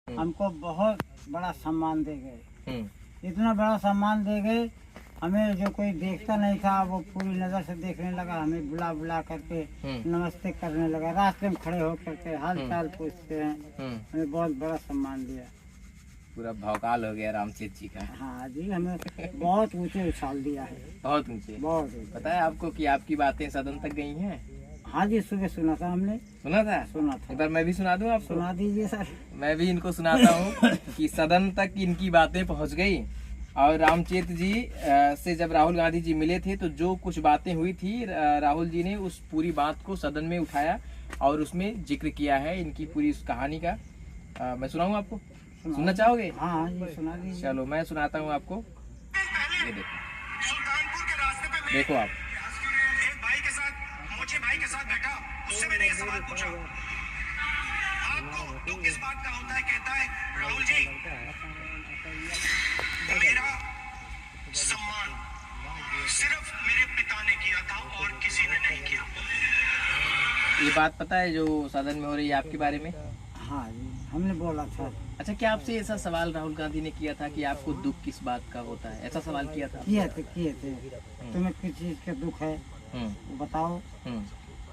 हमको बहुत बड़ा सम्मान दे गए। इतना बड़ा सम्मान दे गए, हमें जो कोई देखता नहीं था वो पूरी नज़र से देखने लगा, हमें बुला बुला करके नमस्ते करने लगा, रास्ते में खड़े हो करके हाल चाल पूछते हैं। हमें बहुत बड़ा सम्मान दिया। पूरा भौकाल हो गया रामचेत जी का। हाँ जी, हमें बहुत ऊंचे उछाल दिया है। बहुत ऊंचे। बहुत पता है आपको कि आपकी बातें सदन तक गई हैं? हाँ जी, सुबह सुना था हमने। सुना था? सुना था। एक बार मैं भी सुना दूं आपको? सुना दीजिए सर। मैं भी इनको सुनाता हूँ कि सदन तक इनकी बातें पहुँच गई। और रामचेत जी से जब राहुल गांधी जी मिले थे तो जो कुछ बातें हुई थी, राहुल जी ने उस पूरी बात को सदन में उठाया और उसमें जिक्र किया है इनकी पूरी उस कहानी का। मैं सुनाऊँ आपको? सुनना चाहोगे? हाँ जी, सुना दीजिए। चलो मैं सुनाता हूँ आपको। ये देखो, सुल्तानपुर के रास्ते पे देखो आप। एक भाई के साथ, मुझे भाई के साथ बैठा, उससे मैंने ये सवाल पूछा, आपको दुख किस बात का होता है? कहता है, राहुल जी, मेरा सम्मान सिर्फ मेरे पिता ने किया था और किसी ने नहीं किया। ये बात पता है जो सदन में हो रही है आपके बारे में? हाँ जी, हमने बोला था। अच्छा, क्या आपसे ऐसा सवाल राहुल गांधी ने किया था कि आपको दुख किस बात का होता है? ऐसा सवाल किया था? किए थे। तुम्हें किस चीज का दुख है वो बताओ।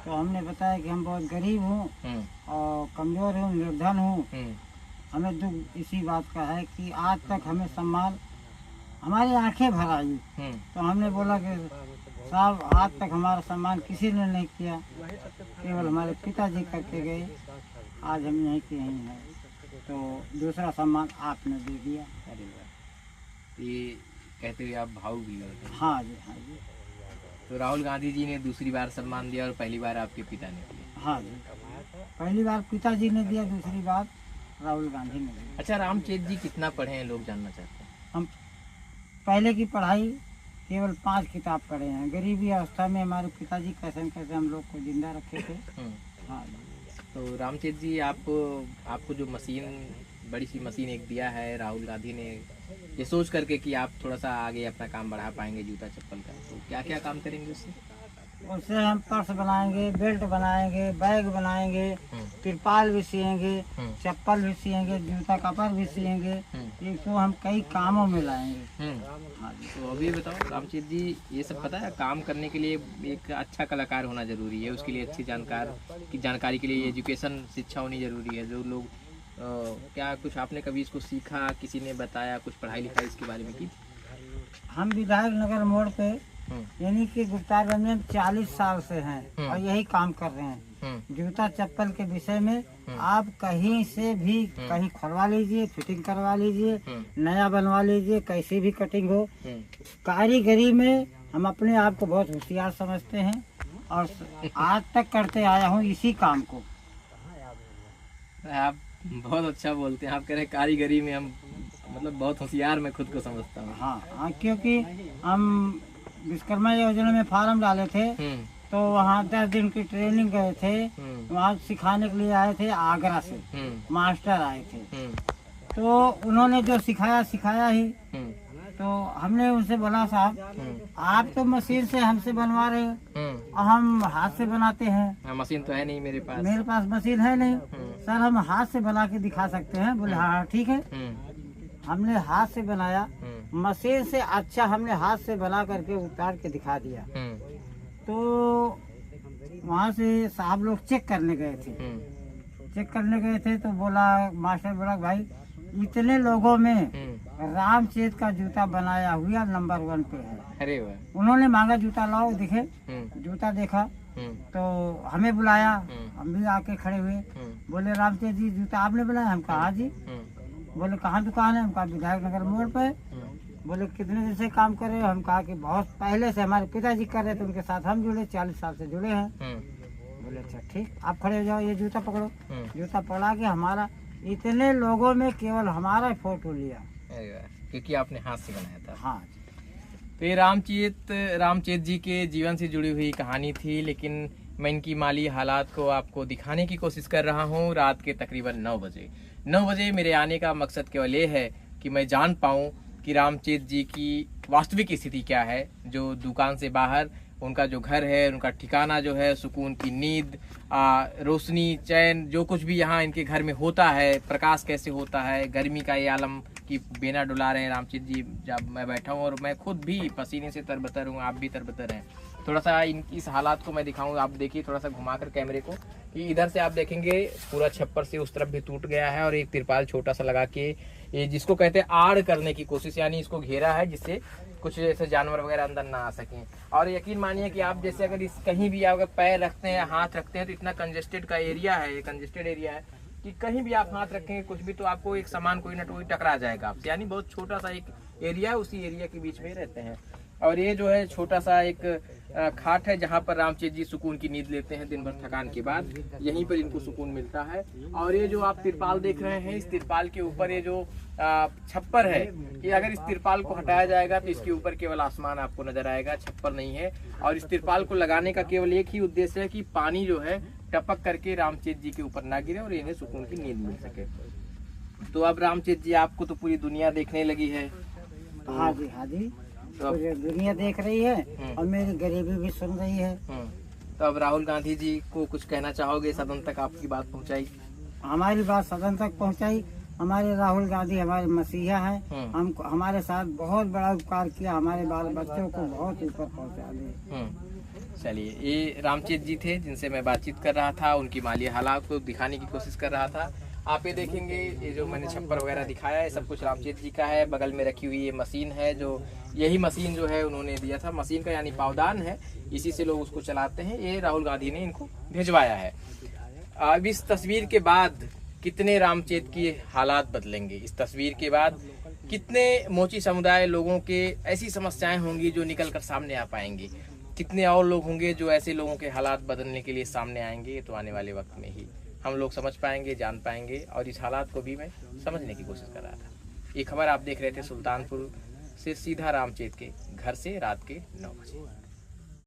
तो हमने बताया कि हम बहुत गरीब हूँ और कमजोर हूँ, निर्धन हूँ। हमें दुख इसी बात का है कि आज तक हमें सम्मान, हमारी आंखें भर आई। तो हमने बोला कि साहब, आज तक हमारा सम्मान किसी ने नहीं किया, केवल हमारे पिताजी करके गए, आज हम यहीं के यहीं हैं, तो दूसरा सम्मान आपने दे दिया। अरे वाह, ये कहते हुए आप भावुक भी हो गए। हाँ जी, हाँ जी। तो राहुल गांधी जी ने दूसरी बार सम्मान दिया और पहली बार आपके पिता ने दिया। हाँ जी, पहली बार पिताजी ने दिया, दूसरी बार राहुल गांधी ने दिया। अच्छा, रामचेत जी कितना पढ़े हैं लोग जानना चाहते हैं? हम पहले की पढ़ाई केवल 5 किताब पढ़े हैं। गरीबी अवस्था में हमारे पिताजी कैसे कैसे हम लोग को जिंदा रखे थे। हाँ जी। तो रामचेत जी, आपको जो मशीन, बड़ी सी मशीन एक दिया है राहुल गांधी ने, ये सोच करके कि आप थोड़ा सा आगे अपना काम बढ़ा पाएंगे जूता चप्पल का, तो क्या क्या काम करेंगे उससे? उससे हम पर्स बनाएंगे, बेल्ट बनाएंगे, बैग बनाएंगे, तिरपाल भी सिएंगे, चप्पल भी सिएंगे, जूता कपर भी सिएंगे। इसको हम कई कामों में लाएंगे। हाँ जी। तो अभी बताओ रामचेत जी, ये सब पता है, काम करने के लिए एक अच्छा कलाकार होना जरूरी है, उसके लिए अच्छी जानकारी के लिए एजुकेशन, शिक्षा होनी जरूरी है। जो लोग क्या कुछ आपने कभी इसको सीखा, किसी ने बताया, कुछ पढ़ाई लिखाई इसके बारे में की? हम विधायक नगर मोड़ पे यानी कि गुप्तारगंज में 40 साल से हैं और यही काम कर रहे हैं। जूता चप्पल के विषय में आप कहीं से भी कहीं खुलवा लीजिए, फिटिंग करवा लीजिए, नया बनवा लीजिए, कैसी भी कटिंग हो। कारीगरी में हम अपने आप को बहुत होशियार समझते हैं और आज तक करते आया हूँ इसी काम को। आप बहुत अच्छा बोलते हैं। आप कह रहे हैं कारीगरी में हम, मतलब बहुत होशियार मैं खुद को समझता हूँ। हाँ, क्योंकि हम विश्वकर्मा योजना में फॉर्म डाले थे तो वहाँ 10 दिन की ट्रेनिंग गए थे। वहाँ सिखाने के लिए आए थे आगरा से, मास्टर आए थे। तो उन्होंने जो सिखाया ही। तो हमने उनसे बोला, साहब आप तो मशीन से हमसे बनवा रहे हो और हम हाथ से बनाते हैं। मशीन तो है नहीं मेरे पास। मेरे पास मशीन है नहीं सर, हम हाथ से बना के दिखा सकते हैं। बोले हाँ ठीक है। हमने हाथ से बनाया, मशीन से अच्छा हमने हाथ से बना करके उतार के दिखा दिया। तो वहाँ से साहब लोग चेक करने गए थे। तो बोला, मास्टर बोला, भाई इतने लोगों में रामचेत का जूता बनाया हुआ नंबर 1 पे है। अरे वाह। उन्होंने मांगा, जूता लाओ, दिखे। जूता देखा तो हमें बुलाया, हम भी आके खड़े हुए। बोले, रामचेत जी जूता आपने बनाया? हम कहा हाँ जी। बोले, कहाँ दुकान है? हम कहा विधायक नगर मोड़ पे। बोले, कितने दिन से काम कर रहे हो? हम कहा कि बहुत पहले से हमारे पिताजी कर रहे थे, उनके साथ हम जुड़े, 40 साल से जुड़े हैं। बोले, अच्छा ठीक, आप खड़े हो जाओ, ये जूता पकड़ो। जूता पकड़ा के हमारा इतने लोगों में केवल हमारा फोटो लिया। क्योंकि आपने हाथ से बनाया था। हाँ। तो ये रामचेत जी के जीवन से जुड़ी हुई कहानी थी, लेकिन मैं इनकी माली हालात को आपको दिखाने की कोशिश कर रहा हूँ। रात के तकरीबन 9 बजे मेरे आने का मकसद केवल ये है कि मैं जान पाऊँ कि रामचेत जी की वास्तविक स्थिति क्या है, जो दुकान से बाहर उनका जो घर है, उनका ठिकाना जो है, सुकून की नींद, रोशनी, चैन, जो कुछ भी यहाँ इनके घर में होता है, प्रकाश कैसे होता है, गर्मी का ये आलम की बेना डुला रहे हैं रामचेत जी। जब मैं बैठा हूँ और मैं खुद भी पसीने से तरबतर हूँ, आप भी तरबतर हैं। थोड़ा सा इस हालात को मैं दिखाऊंगा, आप देखिए थोड़ा सा घुमाकर कैमरे को, कि इधर से आप देखेंगे पूरा छप्पर से उस तरफ भी टूट गया है और एक तिरपाल छोटा सा लगा के, ये जिसको कहते हैं आड़ करने की कोशिश, यानी इसको घेरा है जिससे कुछ ऐसे जानवर वगैरह अंदर ना आ सकें। और यकीन मानिए कि आप जैसे अगर इस कहीं भी अगर पैर रखते हैं, हाथ रखते हैं, तो इतना कंजेस्टेड का एरिया है, ये कंजेस्टेड एरिया है कि कहीं भी आप हाथ रखेंगे कुछ भी तो आपको एक सामान कोई ना कोई टकरा जाएगा आपसे, यानी बहुत छोटा सा एक एरिया है, उसी एरिया के बीच में रहते हैं। और ये जो है छोटा सा एक खाट है जहाँ पर रामचेत जी सुकून की नींद लेते हैं दिन भर थकान के बाद, यहीं पर इनको सुकून मिलता है। और ये जो आप तिरपाल देख रहे हैं, इस तिरपाल के ऊपर ये जो छप्पर है, कि अगर इस तिरपाल को हटाया जाएगा तो इसके ऊपर केवल आसमान आपको नजर आएगा, छप्पर नहीं है। और इस तिरपाल को लगाने का केवल एक ही उद्देश्य है कि पानी जो है टपक करके रामचेत जी के ऊपर ना गिरे और इन्हें सुकून की नींद मिल सके। तो अब रामचेत जी, आपको तो पूरी दुनिया देखने लगी है। हाँ जी, हाँ जी, पूरी दुनिया देख रही है और मेरी गरीबी भी सुन रही है। तो अब राहुल गांधी जी को कुछ कहना चाहोगे? सदन तक आपकी बात पहुंचाई, हमारी बात सदन तक पहुंचाई। हमारे राहुल गांधी हमारे मसीहा हैं, हमको हमारे साथ बहुत बड़ा उपकार किया, हमारे बाल बच्चों को बहुत ऊपर पहुंचा दिए। चलिए, ये रामचेत जी थे जिनसे मैं बातचीत कर रहा था, उनकी माली हालात को दिखाने की कोशिश कर रहा था। आप ये देखेंगे, ये जो मैंने छप्पर वगैरह दिखाया है सब कुछ रामचेत जी का है। बगल में रखी हुई ये मशीन है, जो यही मशीन जो है उन्होंने दिया था, मशीन का यानी पावदान है, इसी से लोग उसको चलाते हैं। ये राहुल गांधी ने इनको भिजवाया है। अब इस तस्वीर के बाद कितने रामचेत की हालात बदलेंगे, इस तस्वीर के बाद कितने मोची समुदाय लोगों के ऐसी समस्याएं होंगी जो निकल कर सामने आ पाएंगी, कितने और लोग होंगे जो ऐसे लोगों के हालात बदलने के लिए सामने आएंगे, तो आने वाले वक्त में ही हम लोग समझ पाएंगे, जान पाएंगे। और इस हालात को भी मैं समझने की कोशिश कर रहा था। ये खबर आप देख रहे थे सुल्तानपुर से सीधा रामचेत के घर से रात के 9 बजे।